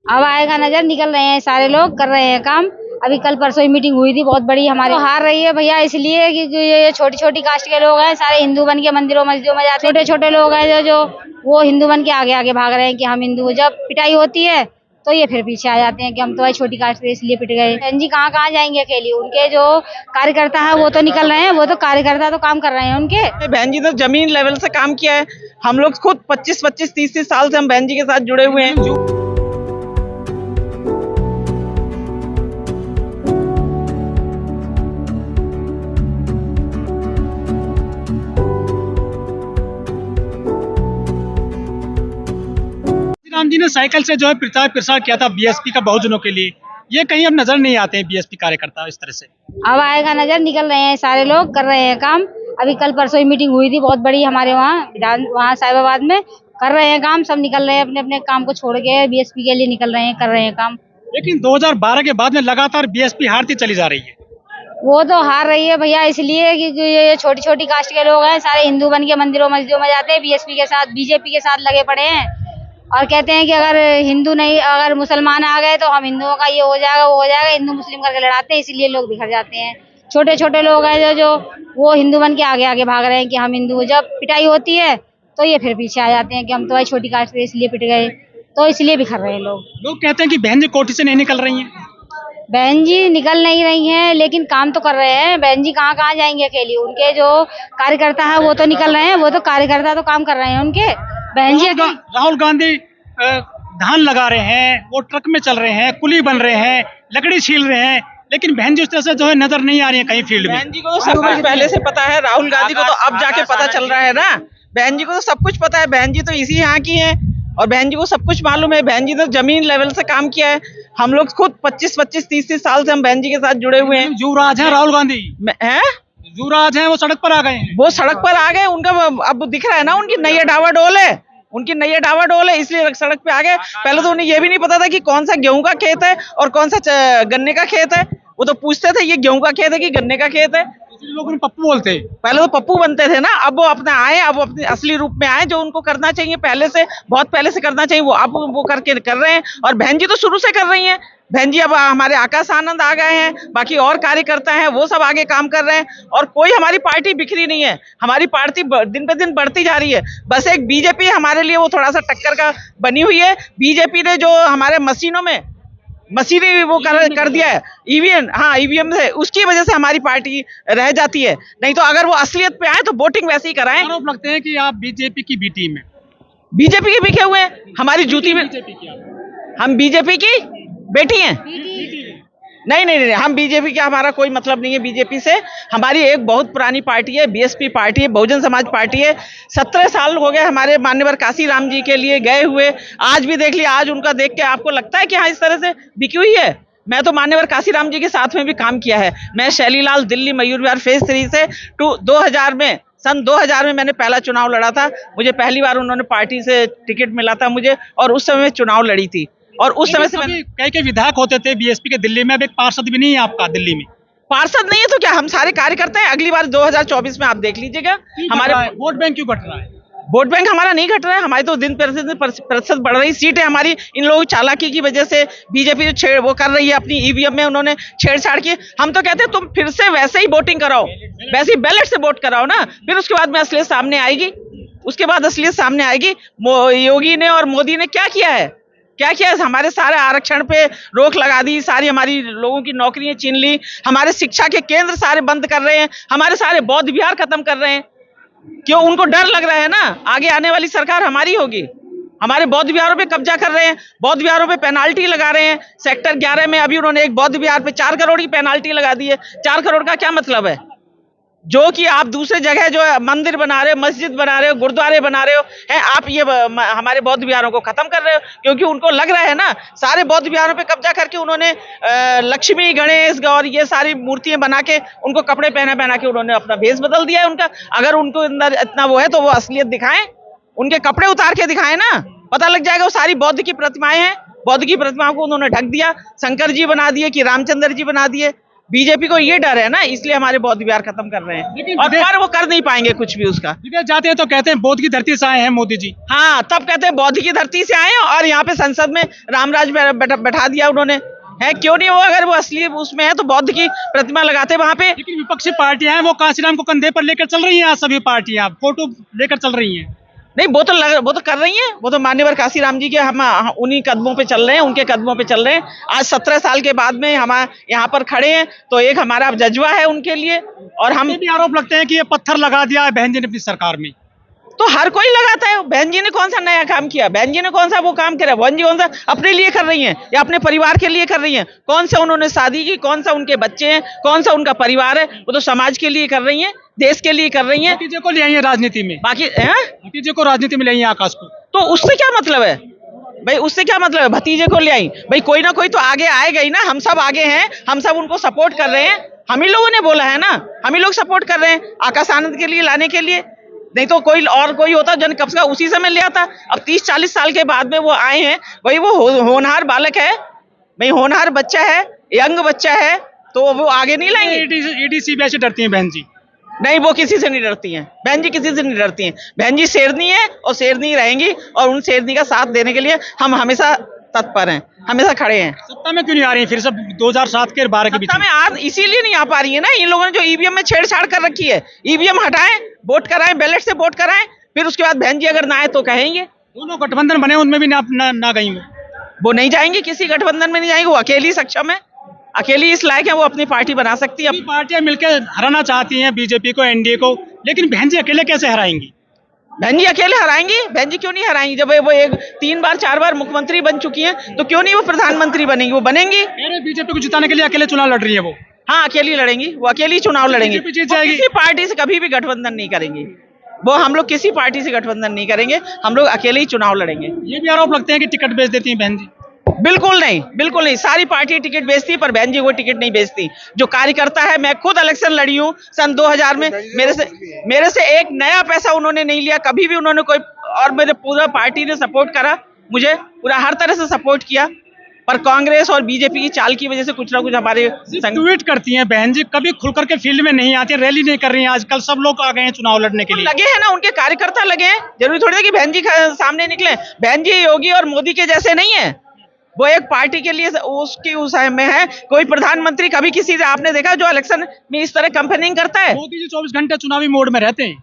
अब आएगा नजर, निकल रहे हैं सारे लोग, कर रहे हैं काम। अभी कल परसों ही मीटिंग हुई थी बहुत बड़ी हमारी। तो हार रही है भैया इसलिए क्योंकि ये छोटी छोटी कास्ट के लोग हैं, सारे हिंदू बन के मंदिरों मस्जिदों में जाते हैं। छोटे छोटे लोग हैं जो वो हिंदू बन के आगे आगे भाग रहे हैं कि हम हिंदू। जब पिटाई होती है तो ये फिर पीछे आ जाते हैं कि हम तो भाई छोटी कास्ट से इसलिए पिट गए। बहन जी कहाँ कहाँ जाएंगे अकेली? उनके जो कार्यकर्ता है वो तो निकल रहे हैं, वो तो कार्यकर्ता तो काम कर रहे हैं उनके। बहन जी तो जमीन लेवल से काम किया है। हम लोग खुद 25-25, 30-30 साल से हम बहन जी के साथ जुड़े हुए हैं। राम जी ने साइकिल से जो है प्रचार प्रसार किया था बीएसपी का बहुजनों के लिए, ये कहीं अब नजर नहीं आते हैं बीएसपी कार्यकर्ता इस तरह से। अब आएगा नजर, निकल रहे हैं सारे लोग, कर रहे हैं काम। अभी कल परसों ही मीटिंग हुई थी बहुत बड़ी हमारे वहाँ साहिबाबाद में। कर रहे हैं काम, सब निकल रहे हैं अपने अपने काम को छोड़ के बीएसपी के लिए निकल रहे हैं, कर रहे हैं काम। लेकिन 2012 के बाद में लगातार बीएसपी हारती चली जा रही है। वो तो हार रही है भैया इसलिए क्योंकि ये छोटी छोटी कास्ट के लोग हैं, सारे हिंदू बन के मंदिरों मस्जिदों में जाते हैं, बीएसपी के साथ बीजेपी के साथ लगे पड़े हैं और कहते हैं कि अगर हिंदू नहीं, अगर मुसलमान आ गए तो हम हिंदुओं का ये हो जाएगा वो हो जाएगा, हिंदू मुस्लिम करके लड़ाते हैं, इसीलिए लोग बिखर जाते हैं। छोटे छोटे लोग हैं जो वो हिंदू बन के आगे आगे भाग रहे हैं कि हम हिंदू। जब पिटाई होती है तो ये फिर पीछे आ जाते हैं कि हम तो भाई छोटी कास्ट से इसलिए पिट गए, तो इसलिए बिखर रहे हैं लोग। लोग कहते हैं कि बहन जी कोठी से नहीं निकल रही हैं। बहन जी निकल नहीं रही हैं लेकिन काम तो कर रहे हैं। बहन जी कहाँ कहाँ जाएंगे अकेली? उनके जो कार्यकर्ता है वो तो निकल रहे हैं, वो तो कार्यकर्ता तो काम कर रहे हैं उनके। बहन जी राहुल गांधी धान लगा रहे हैं, वो ट्रक में चल रहे हैं, कुली बन रहे हैं, लकड़ी छील रहे हैं, लेकिन बहन जी उस तरह से जो है नजर नहीं आ रही है कहीं फील्ड में। बहन जी को तो सब कुछ पहले से पता है, राहुल गांधी को तो अब जाके पता चल रहा है ना। बहन जी को तो सब कुछ पता है, बहन जी तो इसी यहाँ की हैं और बहन जी को सब कुछ मालूम है। बहन जी तो जमीन लेवल से काम किया है। हम लोग खुद 25-25, 30-30 साल से हम बहन जी के साथ जुड़े हुए हैं। युवराज है राहुल गांधी हैं, युवराज है, वो सड़क पर आ गए हैं। वो सड़क पर आ गए, उनका अब दिख रहा है ना, उनकी नैया डावाडोल है, उनकी नैया डावाडोल है, इसलिए सड़क पे आ गए। पहले तो उन्हें ये भी नहीं पता था कि कौन सा गेहूं का खेत है और कौन सा गन्ने का खेत है। वो तो पूछते थे ये गेहूं का खेत है कि गन्ने का खेत है। लोग उन्हें पप्पू बोलते हैं। पहले तो पप्पू बनते थे ना, अब वो अपने आए, अब वो अपने असली रूप में आए। जो उनको करना चाहिए पहले से, बहुत पहले से करना चाहिए, वो अब वो करके कर रहे हैं। और बहन जी तो शुरू से कर रही हैं। बहन जी अब हमारे आकाश आनंद आ गए हैं, बाकी और कार्यकर्ता हैं वो सब आगे काम कर रहे हैं और कोई हमारी पार्टी बिखरी नहीं है। हमारी पार्टी दिन पे दिन बढ़ती जा रही है। बस एक बीजेपी हमारे लिए वो थोड़ा सा टक्कर का बनी हुई है। बीजेपी ने जो हमारे मशीनों में मशीनरी वो कर दिया है, ईवीएम, हाँ ईवीएम से, उसकी वजह से हमारी पार्टी रह जाती है। नहीं तो अगर वो असलियत पे आए तो वोटिंग वैसे ही कराएं। आरोप लगते हैं कि आप बीजेपी की बी टीम है। बीजेपी के बिके हुए हैं, हमारी जूती में हम बीजेपी की बेटी हैं। नहीं, हम बीजेपी का हमारा कोई मतलब नहीं है बीजेपी से। हमारी एक बहुत पुरानी पार्टी है, बीएसपी पार्टी है, बहुजन समाज पार्टी है। 17 साल हो गए हमारे माननीय काशी राम जी के लिए गए हुए। आज भी देख लिया, आज उनका देख के आपको लगता है कि हाँ इस तरह से बिकी हुई है। मैं तो मान्यवर काशी राम जी के साथ में भी काम किया है। मैं शैलीलाल दिल्ली मयूर विहार फेज 3 से 2000 में मैंने पहला चुनाव लड़ा था। मुझे पहली बार उन्होंने पार्टी से टिकट मिला था मुझे, और उस समय चुनाव लड़ी थी। और उस समय से कई विधायक होते थे बीएसपी के दिल्ली में, अब एक पार्षद भी नहीं है आपका दिल्ली में। पार्षद नहीं है तो क्या हम सारे कार्यकर्ता हैं। अगली बार 2024 में आप देख लीजिएगा। हमारे वोट बैंक क्यों घट रहा है? वोट बैंक हमारा नहीं घट रहा है, हमारी तो दिन प्रतिशत बढ़ रही सीट है हमारी। इन लोगों की चालाकी की वजह से बीजेपी जो वो कर रही है अपनी ईवीएम में, उन्होंने छेड़छाड़ की। हम तो कहते हैं तुम फिर से वैसे ही वोटिंग कराओ, वैसे ही बैलेट से वोट कराओ ना, फिर उसके बाद में असलियत सामने आएगी। उसके बाद असलियत सामने आएगी। योगी ने और मोदी ने क्या किया है, क्या किया है? हमारे सारे आरक्षण पे रोक लगा दी, सारी हमारी लोगों की नौकरियां छीन ली, हमारे शिक्षा के केंद्र सारे बंद कर रहे हैं, हमारे सारे बौद्ध विहार खत्म कर रहे हैं। क्यों? उनको डर लग रहा है ना, आगे आने वाली सरकार हमारी होगी। हमारे बौद्ध विहारों पे कब्जा कर रहे हैं, बौद्ध विहारों पे पेनाल्टी लगा रहे हैं। सेक्टर 11 में अभी उन्होंने एक बौद्ध विहार पे 4 करोड़ की पेनाल्टी लगा दी है। 4 करोड़ का क्या मतलब है? जो कि आप दूसरे जगह जो है मंदिर बना रहे हो, मस्जिद बना रहे हो, गुरुद्वारे बना रहे हो, हैं आप ये हमारे बौद्ध विहारों को खत्म कर रहे हो। क्योंकि उनको लग रहा है ना, सारे बौद्ध विहारों पे कब्जा करके उन्होंने लक्ष्मी, गणेश और ये सारी मूर्तियां बना के उनको कपड़े पहना के उन्होंने अपना भेष बदल दिया है उनका। अगर उनको अंदर इतना वो है तो वो असलियत दिखाएं, उनके कपड़े उतार के दिखाएं ना, पता लग जाएगा वो सारी बौद्ध की प्रतिमाएं हैं। बौद्ध की प्रतिमाओं को उन्होंने ढक दिया, शंकर जी बना दिए कि रामचंद्र जी बना दिए। बीजेपी को ये डर है ना, इसलिए हमारे बौद्ध विहार खत्म कर रहे हैं, और पर वो कर नहीं पाएंगे कुछ भी उसका। विदेश जाते हैं तो कहते हैं बौद्ध की धरती से आए हैं मोदी जी। हाँ, तब कहते हैं बौद्ध की धरती से आए हैं, और यहाँ पे संसद में रामराज बैठा दिया उन्होंने, है क्यों नहीं? वो अगर वो असली उसमें है तो बौद्ध की प्रतिमा लगाते वहां पे। लेकिन विपक्षी पार्टियां हैं वो कांशीराम को कंधे पर लेकर चल रही हैं, आज सभी पार्टियां फोटो लेकर चल रही हैं। नहीं, वो तो कर रही हैं, वो तो मान्यवर कांशीराम जी के हम उन्हीं कदमों पे चल रहे हैं, उनके कदमों पे चल रहे हैं। आज 17 साल के बाद में हम यहाँ पर खड़े हैं, तो एक हमारा जज्बा है उनके लिए। और हम भी आरोप लगते हैं कि ये पत्थर लगा दिया है बहन जी ने अपनी सरकार में। तो हर कोई लगाता है, बहन जी ने कौन सा नया काम किया? बहन जी ने कौन सा वो काम करा? बहन जी कौन सा अपने लिए कर रही हैं या अपने परिवार के लिए कर रही हैं? कौन सा उन्होंने शादी की? कौन सा उनके बच्चे हैं? कौन सा उनका परिवार है? वो तो समाज के लिए कर रही हैं, देश के लिए कर रही हैं। भतीजे को ले आई है राजनीति में, बाकी भतीजे को राजनीति में ले आई है आकाश को। तो उससे क्या मतलब है भाई? उससे क्या मतलब है? भतीजे को ले आई भाई, कोई ना कोई तो आगे आएगा ही ना। हम सब आगे हैं, हम सब उनको सपोर्ट कर रहे हैं, हम ही लोगों ने बोला है ना, हम ही लोग सपोर्ट कर रहे हैं आकाश आनंद के लिए लाने के लिए। नहीं तो कोई होता जन कब का उसी समय ले आता। अब 30-40 साल के बाद में वो आए हैं भाई, वो होनहार बालक है भाई, होनहार बच्चा है, यंग बच्चा है, तो वो आगे नहीं लाएंगे। ईडीसी से डरती हैं बहन जी? नहीं, वो किसी से नहीं डरती हैं बहन जी, किसी से नहीं डरती हैं। बहन जी शेरनी है और शेरनी रहेंगी, और उन शेरनी का साथ देने के लिए हम हमेशा तत्पर हैं, हमेशा खड़े हैं। सत्ता में क्यों नहीं आ रही फिर सब 2007 के 12 के बीच सत्ता में आज इसीलिए नहीं आ पा रही है ना, इन लोगों ने जो ईवीएम में छेड़छाड़ कर रखी है। ईवीएम हटाएं, वोट कराएं, बैलेट से वोट कराएं, फिर उसके बाद बहन जी अगर ना आए तो कहेंगे। दोनों गठबंधन बने उनमें भी ना गई वो नहीं जाएंगे, किसी गठबंधन में नहीं जाएंगे, वो अकेली सक्षम है, अकेली इस लायक है, वो अपनी पार्टी बना सकती है। पार्टियां मिलकर हराना चाहती हैं बीजेपी को, एनडीए को, लेकिन बहन जी अकेले कैसे हराएंगी? बहन जी अकेले हराएंगी? बहन जी क्यों नहीं हराएंगी? जब वो 3 बार 4 बार मुख्यमंत्री बन चुकी हैं, तो क्यों नहीं वो प्रधानमंत्री बनेंगी? वो बनेंगी। बीजेपी को जिताने के लिए अकेले चुनाव लड़ रही है वो। हाँ, अकेली लड़ेंगी, वो अकेली चुनाव लड़ेंगी, किसी पार्टी से कभी भी गठबंधन नहीं करेंगी वो। हम लोग किसी पार्टी से गठबंधन नहीं करेंगे, हम लोग अकेले ही चुनाव लड़ेंगे। ये भी आरोप लगते हैं कि टिकट बेच देती हैं बहन जी। बिल्कुल नहीं, बिल्कुल नहीं, सारी पार्टी टिकट बेचती है, पर बहन जी वो टिकट नहीं बेचती। जो कार्यकर्ता है, मैं खुद इलेक्शन लड़ी हूँ सन 2000 में, मेरे से एक नया पैसा उन्होंने नहीं लिया कभी भी उन्होंने कोई, और मेरे पूरा पार्टी ने सपोर्ट करा, मुझे पूरा हर तरह से सपोर्ट किया। पर कांग्रेस और बीजेपी की चाल की वजह से कुछ ना कुछ हमारे ट्वीट करती हैं बहन जी, कभी खुलकर के फील्ड में नहीं आती, रैली नहीं कर रही हैं। आजकल सब लोग आ गए हैं चुनाव लड़ने के लिए, लगे हैं ना, उनके कार्यकर्ता लगे हैं। जरूरी थोड़ी है कि बहन जी सामने निकले। बहन जी योगी और मोदी के जैसे नहीं है, वो एक पार्टी के लिए उसकी उस में है। कोई प्रधानमंत्री कभी किसी से आपने देखा जो इलेक्शन में इस तरह कैंपेनिंग करता है? मोदी जी 24 घंटे चुनावी मोड में रहते हैं।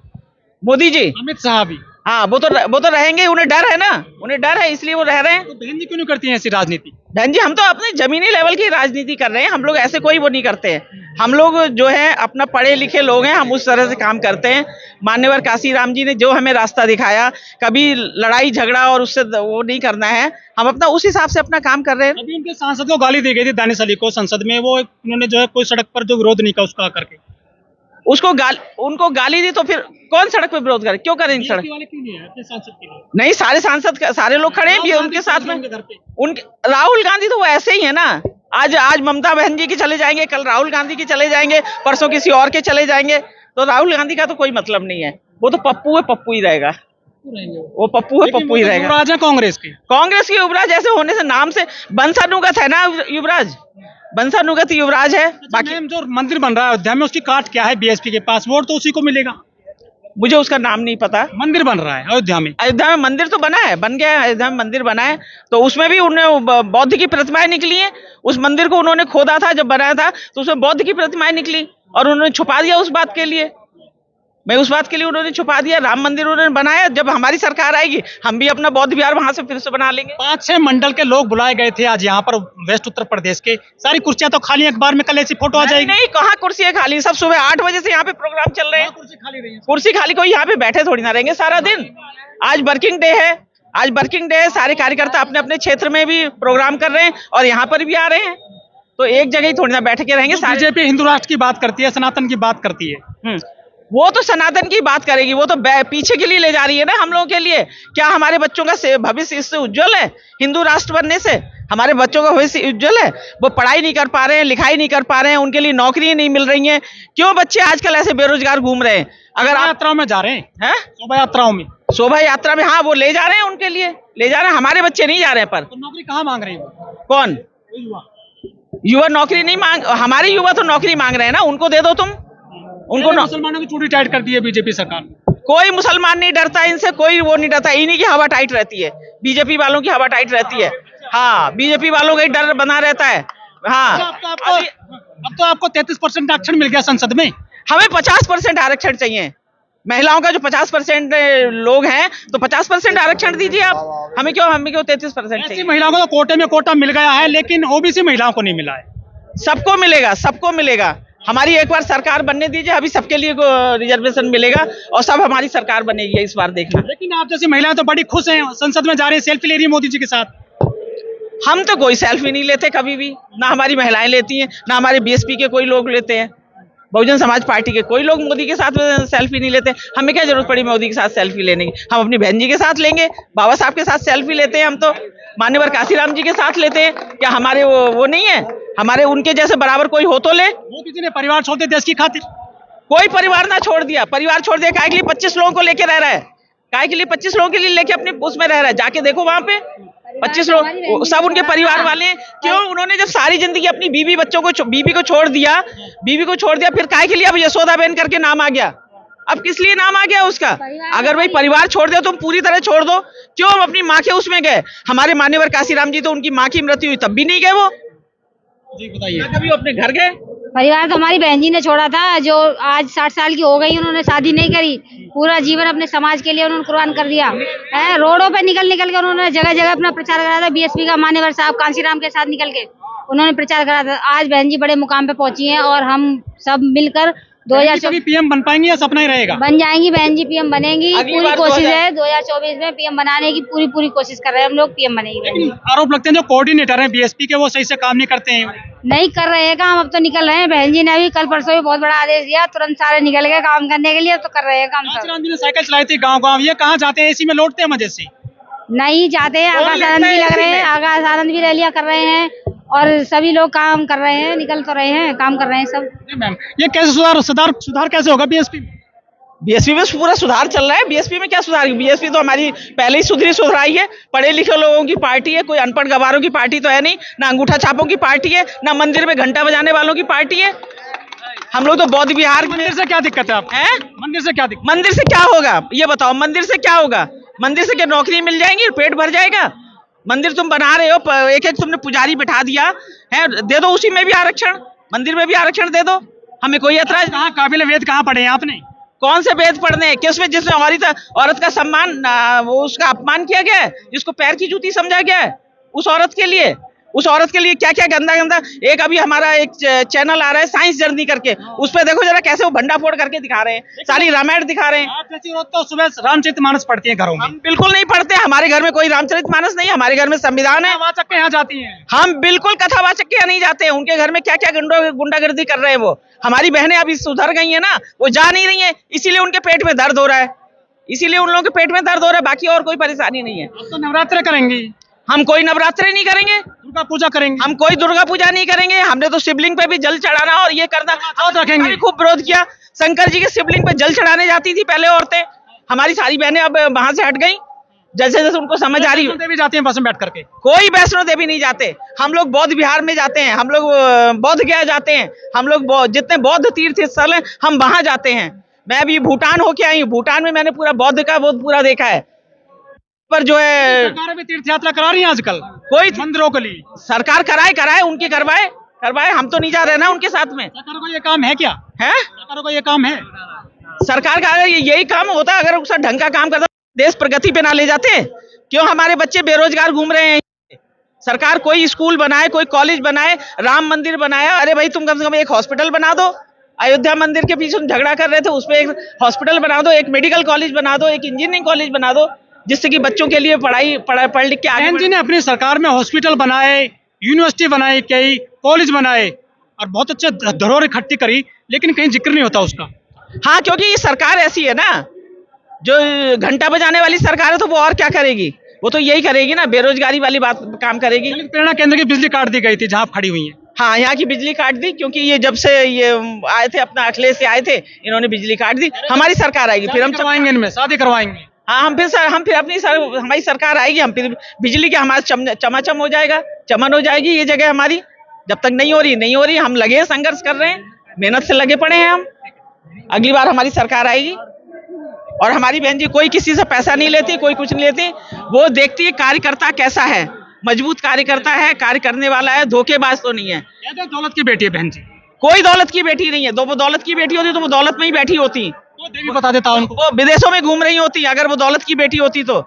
मोदी जी, अमित शाह भी। हाँ, वो तो रहेंगे, उन्हें डर है ना, उन्हें डर है, इसलिए वो रह रहे हैं। तो बहन जी क्यों नहीं करती हैं ऐसी राजनीति? बहन जी हम तो अपने जमीनी लेवल की राजनीति कर रहे हैं, हम लोग ऐसे कोई वो नहीं करते हैं। हम लोग जो है अपना पढ़े लिखे लोग हैं, हम उस तरह से काम करते हैं। मान्यवर कांशीराम जी ने जो हमें रास्ता दिखाया, कभी लड़ाई झगड़ा और उससे वो नहीं करना है, हम अपना उस हिसाब से अपना काम कर रहे हैं। अभी उनके सांसद को गाली दी गई थी, दानिश अली को, संसद में। वो उन्होंने जो है कोई सड़क पर जो विरोध नहीं किया उसका करके, उनको गाली दी, तो फिर कौन सड़क पे विरोध करे? क्यों करें सड़क? नहीं, सारे सांसद सारे लोग खड़े हैं भी उनके साथ में। उनके राहुल गांधी तो वो ऐसे ही है ना, आज ममता बहन जी की चले जाएंगे, कल राहुल गांधी की चले जाएंगे, परसों किसी और के चले जाएंगे। तो राहुल गांधी का तो कोई मतलब नहीं है, वो तो पप्पू है, पप्पू ही रहेगा, वो पप्पू है, पप्पू ही रहेगा। युवराज है कांग्रेस की युवराज ऐसे होने से नाम से बंसानुगत है ना, युवराज बंसानुगत युवराज है। बाकी जो मंदिर बन रहा है अयोध्या में, उसकी काट क्या है? बीएसपी के पास वोट तो उसी को मिलेगा। मुझे उसका नाम नहीं पता। मंदिर बन रहा है अयोध्या में। मंदिर तो बना है, बन गया है, अयोध्या में मंदिर बना है, तो उसमें भी उन्होंने बौद्ध की प्रतिमाएं निकली हैं। उस मंदिर को उन्होंने खोदा था, जब बनाया था तो उसमें बौद्ध की प्रतिमाएं निकली, और उन्होंने छुपा दिया उस बात के लिए। उस बात के लिए उन्होंने छुपा दिया। राम मंदिर उन्होंने बनाया, जब हमारी सरकार आएगी हम भी अपना बौद्ध विहार वहां से फिर से बना लेंगे। 5-6 मंडल के लोग बुलाए गए थे आज यहाँ पर, वेस्ट उत्तर प्रदेश के। सारी कुर्सियां तो खाली, अखबार में कल ऐसी फोटो आ जाएगी। नहीं, कहाँ कुर्सियां खाली? सब सुबह 8 बजे से यहाँ पे प्रोग्राम चल रहे हैं। कुर्सी खाली कोई यहाँ पे बैठे थोड़ी ना रहेंगे सारा दिन। आज वर्किंग डे है, सारे कार्यकर्ता अपने अपने क्षेत्र में भी प्रोग्राम कर रहे हैं और यहाँ पर भी आ रहे हैं, तो एक जगह ही थोड़ी ना बैठ के रहेंगे। बीजेपी हिंदू राष्ट्र की बात करती है, सनातन की बात करती है। वो तो सनातन की बात करेगी, वो तो पीछे के लिए ले जा रही है ना हम लोगों के लिए। क्या हमारे बच्चों का भविष्य इससे उज्जवल है? हिंदू राष्ट्र बनने से हमारे बच्चों का भविष्य उज्जवल है? वो पढ़ाई नहीं कर पा रहे हैं, लिखाई नहीं कर पा रहे हैं, उनके लिए नौकरी नहीं मिल रही है। क्यों बच्चे आजकल ऐसे बेरोजगार घूम रहे हैं? अगर आप यात्राओं में जा रहे हैं, शोभा यात्रा में, हाँ, वो ले जा रहे हैं, उनके लिए ले जा रहे हैं। हमारे बच्चे नहीं जा रहे हैं। पर तो नौकरी कहाँ मांग रहे हैं? कौन? युवा नौकरी नहीं मांग, हमारे युवा तो नौकरी मांग रहे हैं ना, उनको दे दो तुम, उनको मुसलमानों की चूड़ी टाइट कर दी है बीजेपी सरकार ने। कोई मुसलमान नहीं डरता इनसे, कोई वो नहीं डरता, इन्हीं की हवा टाइट रहती है, बीजेपी वालों की हवा टाइट रहती है। हाँ, बीजेपी वालों का ही डर बना रहता है। हाँ, अब तो आपको 33% आरक्षण मिल गया संसद में। हमें 50% आरक्षण चाहिए, महिलाओं का जो 50% लोग हैं, तो 50% आरक्षण दीजिए आप, हमें क्यों 33% ऐसी चाहिए। महिलाओं को तो कोटे में कोटा मिल गया है, लेकिन ओबीसी महिलाओं को नहीं मिला है। सबको मिलेगा, सबको मिलेगा। हमारी एक बार सरकार बनने दीजिए, अभी सबके लिए रिजर्वेशन मिलेगा और सब हमारी सरकार बनेगी इस बार, देखना। लेकिन आप जैसी महिलाएं तो बड़ी खुश हैं, संसद में जा रही है, सेल्फी ले रही है मोदी जी के साथ। हम तो कोई सेल्फी नहीं लेते कभी भी, ना हमारी महिलाएं लेती हैं, ना हमारे बीएसपी के कोई लोग लेते हैं, बहुजन समाज पार्टी के कोई लोग मोदी के साथ सेल्फी नहीं लेते। हमें क्या जरूरत पड़ी मोदी के साथ सेल्फी लेने की, हम अपनी बहन जी के साथ लेंगे, बाबा साहब के साथ सेल्फी लेते हैं हम तो, मान्यवर काशीराम जी के साथ लेते हैं। क्या हमारे वो नहीं है, हमारे उनके जैसे बराबर कोई हो तो ले। मोदी जी ने परिवार छोड़ दिया देश की खातिर। कोई परिवार ना छोड़ दिया, परिवार छोड़ दिया, काहे के लिए 25 लोगों को लेके रह रहा है, काहे के लिए 25 लोगों के लिए लेके अपने उसमें रह रहा है, जाके देखो वहां पे 25 लोग सब उनके परिवार वाले हैं। क्यों? उन्होंने जब सारी जिंदगी अपनी बीवी बच्चों को बीवी को छोड़ दिया, फिर काहे के लिए अब यशोदा बहन करके नाम आ गया, अब किस लिए नाम आ गया उसका? अगर भाई परिवार छोड़ दो तुम पूरी तरह छोड़ दो, क्यों हम अपनी माँ के उसमें गए? हमारे मान्यवर काशीराम जी तो उनकी माँ की मृत्यु हुई तब भी नहीं गए वो, जी बताइए, कभी अपने घर गए? परिवार तो हमारी बहन जी ने छोड़ा था, जो आज 60 साल की हो गई, उन्होंने शादी नहीं करी, पूरा जीवन अपने समाज के लिए उन्होंने कुर्बान कर दिया है। रोडों पे निकल के उन्होंने जगह जगह अपना प्रचार करा था, बीएसपी का मान्यवर साहब कांशीराम के साथ निकल के उन्होंने प्रचार करा था। आज बहन जी बड़े मुकाम पे पहुंची हैं और हम सब मिलकर 2024 पीएम बन पाएंगे या सपना ही रहेगा? बन जाएंगी बहन जी, पीएम बनेंगी, अगली पूरी बार कोशिश है 2024 में पीएम बनाने की, पूरी कोशिश कर रहे हैं हम लोग, पीएम बनेगी बहन जी। आरोप लगते हैं जो कोऑर्डिनेटर हैं बीएसपी के, वो सही से काम नहीं करते हैं। नहीं कर रहे हैं काम, अब तो निकल रहे हैं। बहन जी ने अभी कल परसों भी बहुत बड़ा आदेश दिया, तुरंत सारे निकल गए काम करने के लिए, तो कर रहे हैं काम सब। कांशीराम जी ने साइकिल चलाई थी गाँव, ये कहाँ जाते हैं? एसी में लौटते हैं मजे से? नहीं जाते हैं, आकाश आनंद भी लग रहे हैं, आकाश आनंद भी रैलियां कर रहे हैं और सभी लोग काम कर रहे हैं, निकल तो रहे हैं, काम कर रहे हैं सब। जी मैम, ये कैसे सुधार कैसे होगा बीएसपी में? बीएसपी में पूरा सुधार चल रहा है। बीएसपी में क्या सुधार? बीएसपी तो हमारी पहले ही सुधराई है, पढ़े लिखे लोगों की पार्टी है, कोई अनपढ़ गवारों की पार्टी तो है नहीं, ना अंगूठा छापों की पार्टी है, ना मंदिर में घंटा बजाने वालों की पार्टी है। हम लोग तो बौद्ध विहार मंदिर से क्या दिक्कत है आप? हैं? मंदिर से क्या दिक्कत? मंदिर से क्या होगा ये बताओ? मंदिर से क्या होगा? मंदिर से क्या नौकरी मिल जाएंगी, पेट भर जाएगा? मंदिर तुम बना रहे हो, एक तुमने पुजारी बैठा दिया है, दे दो उसी में भी आरक्षण, मंदिर में भी आरक्षण दे दो, हमें कोई ऐतराज। कहाँ काबिल वेद कहाँ पढ़े हैं आपने? कौन से वेद पढ़ने हैं? किसमें जिसमें औरत का सम्मान, वो उसका अपमान किया गया है, जिसको पैर की जूती समझा गया है, उस औरत के लिए क्या क्या गंदा एक अभी हमारा एक चैनल आ रहा है साइंस जर्नी करके, उस पर देखो जरा कैसे वो भंडा फोड़ करके दिखा रहे हैं, सारी रामायण दिखा रहे हैं। आप जैसी औरत तो सुबह रामचरितमानस पढ़ती है घरों में। हम बिल्कुल नहीं पढ़ते, हमारे घर में कोई रामचरितमानस नहीं, हमारे घर में संविधान है। वाचक के यहाँ जाती हैं? हम बिल्कुल कथावाचक के यहाँ नहीं जाते हैं, उनके घर में क्या क्या गुंडागर्दी कर रहे हैं वो। हमारी बहनें अभी सुधर गई है ना, वो जा नहीं रही है, इसीलिए उनके पेट में दर्द हो रहा है, इसीलिए उन लोगों के पेट में दर्द हो रहा है, बाकी और कोई परेशानी नहीं है। आप तो नवरात्र करेंगी? हम कोई नवरात्रि नहीं करेंगे, दुर्गा पूजा करेंगे? हम कोई दुर्गा पूजा नहीं करेंगे। हमने तो शिवलिंग पे भी जल चढ़ाना और ये करना रखेंगे, खूब विरोध किया। शंकर जी के शिवलिंग पे जल चढ़ाने जाती थी पहले औरतें, हमारी सारी बहनें अब वहां से हट गई, जैसे जैसे उनको समझ आ रही है। देवी जाते हैं बस में बैठ करके? कोई वैष्णो देवी नहीं जाते, हम लोग बौद्ध विहार में जाते हैं, हम लोग बौद्ध गया जाते हैं, हम लोग जितने बौद्ध तीर्थ स्थल हैं हम वहां जाते हैं। मैं अभी भूटान होके आई हूँ, भूटान में मैंने पूरा बौद्ध का पूरा देखा है। पर जो है सरकार भी तीर्थ यात्रा करा रही है आजकल कोई मंदिरों के लिए। सरकार कराए उनकी करवाए, हम तो नहीं जा रहे ना उनके साथ में। सरकार को ये काम है क्या? है सरकार को ये काम है? सरकार का अगर यही काम होता, अगर उसका ढंग का काम करता, देश प्रगति पे ना ले जाते। क्यों हमारे बच्चे बेरोजगार घूम रहे हैं? सरकार कोई स्कूल बनाए, कोई कॉलेज बनाए, राम मंदिर बनाया, अरे भाई तुम कम से कम एक हॉस्पिटल बना दो। अयोध्या मंदिर के पीछे झगड़ा कर रहे थे, उसपे एक हॉस्पिटल बना दो, एक मेडिकल कॉलेज बना दो, एक इंजीनियरिंग कॉलेज बना दो, जिससे कि बच्चों के लिए पढ़ लिख के आगे। बहन जी ने अपनी सरकार में हॉस्पिटल बनाए, यूनिवर्सिटी बनाई, कई कॉलेज बनाए और बहुत अच्छे धरोहर इकट्ठी करी, लेकिन कहीं जिक्र नहीं होता उसका। हाँ, क्योंकि ये सरकार ऐसी है ना, जो घंटा बजाने वाली सरकार है, तो वो और क्या करेगी? वो तो यही करेगी ना, बेरोजगारी वाली बात काम करेगी। प्रेरणा केंद्र की बिजली काट दी गई थी जहाँ आप खड़ी हुई है। हाँ, यहाँ की बिजली काट दी, क्योंकि ये जब से ये आए थे, अपना अखिलेश से आए थे, इन्होंने बिजली काट दी। हमारी सरकार आएगी फिर हम करवाएंगे, इनमें शादी करवाएंगे। हाँ, हम फिर हमारी सरकार आएगी, हम फिर बिजली के हमारे चमाचम हो जाएगा, चमन हो जाएगी ये जगह हमारी। जब तक नहीं हो रही, हम लगे हैं, संघर्ष कर रहे हैं, मेहनत से लगे पड़े हैं हम। अगली बार हमारी सरकार आएगी और हमारी बहन जी कोई किसी से पैसा नहीं लेती, कोई कुछ नहीं लेती, वो देखती है कार्यकर्ता कैसा है, मजबूत कार्यकर्ता है, कार्य करने वाला है, धोखेबाज तो नहीं है। दौलत की बेटी है बहन जी, कोई दौलत की बेटी नहीं है। वो दौलत की बेटी होती तो वो दौलत में ही बैठी होती, वो देवी बता देता उनको। वो विदेशों में घूम रही होती अगर वो दौलत की बेटी होती तो।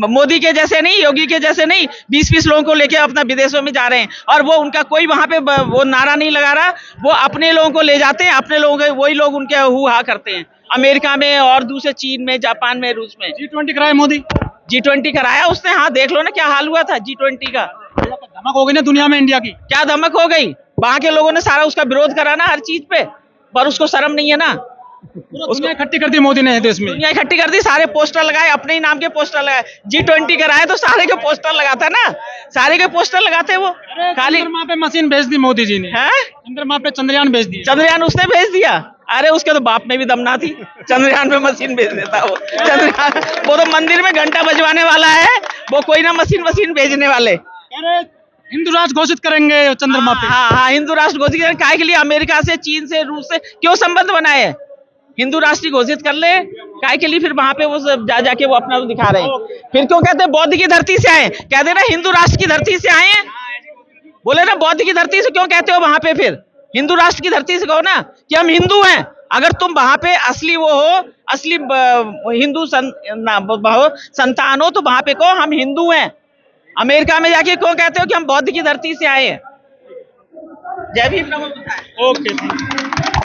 मोदी के जैसे नहीं, योगी के जैसे नहीं 20-20 लोगों को लेके अपना विदेशों में जा रहे हैं और वो उनका कोई वहां पे वो नारा नहीं लगा रहा, वो अपने लोगों को ले जाते हैं, अपने लोगों के वही लोग उनके हु हा करते हैं, अमेरिका में और दूसरे चीन में, जापान में, रूस में। G20 कराया मोदी, G20 कराया उसने, हाँ देख लो ना क्या हाल हुआ था G20 का। धमक हो गई ना दुनिया में इंडिया की। क्या धमक हो गई, वहां के लोगों ने सारा उसका विरोध करा ना हर चीज पे, पर उसको शर्म नहीं है ना। उसने इकट्ठी कर दी मोदी ने देश में, दुनिया इकट्ठी कर दी, सारे पोस्टर लगाए, अपने ही नाम के पोस्टर लगाए। G20 कराए तो सारे के पोस्टर लगाता ना, सारे के पोस्टर लगाते वो। खाली चंद्रमा पे मशीन भेज दी मोदी जी ने, है, चंद्रमा पे चंद्रयान भेज दिया। चंद्रयान उसने भेज दिया। अरे उसके तो बाप में भी दम ना थी, चंद्रयान पे मशीन भेज देता वो। चंद्रयान वो तो मंदिर में घंटा बजवाने वाला है, वो कोई ना मशीन भेजने वाले। हिंदू राष्ट्र घोषित करेंगे चंद्रमा पे। हाँ, हिंदू राष्ट्र घोषित करेंगे। काहे के लिए अमेरिका से, चीन से, रूस से क्यों संबंध बनाए? हिंदू राष्ट्र घोषित कर ले, काहे के लिए फिर वहां पे वो जाके वो अपना दिखा रहे हैं। फिर क्यों कहते हैं बौद्ध की धरती से आए, कहते ना हिंदू राष्ट्र की धरती से आए हैं, बोले ना बौद्ध की धरती से क्यों कहते हो वहां पे? फिर हिंदू राष्ट्र की धरती से कहो ना कि हम हिंदू हैं। अगर तुम वहां पे असली वो हो, असली हिंदू संतान हो तो वहां पे कहो हम हिंदू हैं। अमेरिका में जाके क्यों कहते हो कि हम बौद्ध की धरती से आए हैं? जय भीम, नमो बुद्धाय। Okay, thank you.